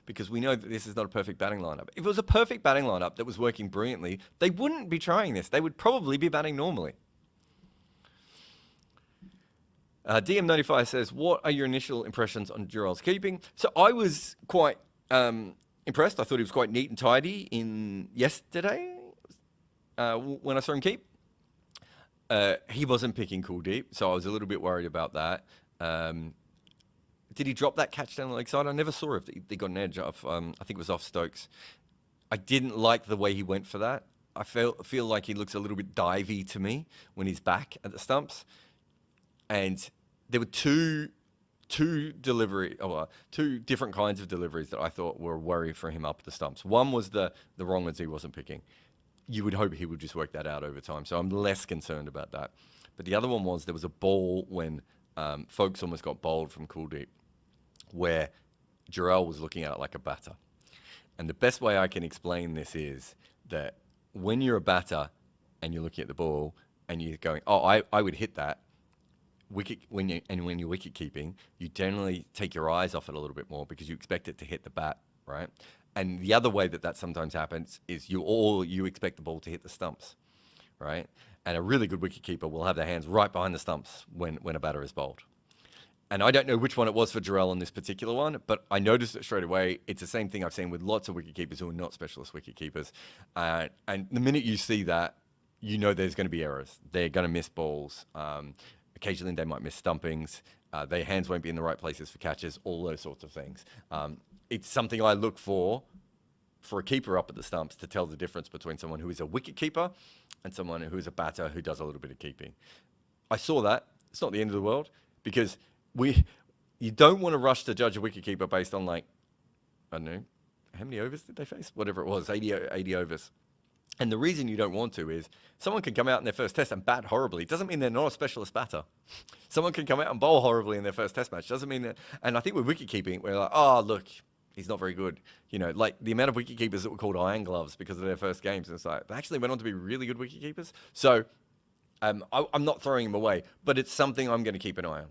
because we know that this is not a perfect batting lineup. If it was a perfect batting lineup that was working brilliantly, they wouldn't be trying this. They would probably be batting normally. DM95 says, what are your initial impressions on Jarrod's keeping? So I was quite impressed. I thought he was quite neat and tidy in yesterday when I saw him keep. He wasn't picking Kuldeep, so I was a little bit worried about that. Did he drop that catch down the leg side? I never saw if they got an edge off. I think it was off Stokes. I didn't like the way he went for that. I feel like he looks a little bit divey to me when he's back at the stumps. And there were two different kinds of deliveries that I thought were a worry for him up at the stumps. One was the wrong ones he wasn't picking. You would hope he would just work that out over time. So I'm less concerned about that. But the other one was there was a ball when Folks almost got bowled from Kuldeep, where Jarrod was looking at it like a batter. And the best way I can explain this is that when you're a batter and you're looking at the ball and you're going, oh, I would hit that, when you're wicket keeping, you generally take your eyes off it a little bit more because you expect it to hit the bat, right? And the other way that sometimes happens is you expect the ball to hit the stumps, right? And a really good wicket keeper will have their hands right behind the stumps when a batter is bowled. And I don't know which one it was for Jarrod on this particular one, but I noticed it straight away. It's the same thing I've seen with lots of wicket keepers who are not specialist wicket keepers. And the minute you see that, you know there's going to be errors. They're going to miss balls. Occasionally they might miss stumpings. Their hands won't be in the right places for catches, all those sorts of things. It's something I look for a keeper up at the stumps to tell the difference between someone who is a wicket keeper and someone who is a batter who does a little bit of keeping. I saw that. It's not the end of the world because you don't want to rush to judge a wicket keeper based on, like, I don't know, how many overs did they face? Whatever it was, 80 overs. And the reason you don't want to is someone can come out in their first test and bat horribly. It doesn't mean they're not a specialist batter. Someone can come out and bowl horribly in their first test match. Doesn't mean that. And I think with wicket keeping, we're like, oh, look, he's not very good. You know, like the amount of wicket keepers that were called iron gloves because of their first games. And it's like, they actually went on to be really good wicket keepers. So I'm not throwing him away, but it's something I'm going to keep an eye on.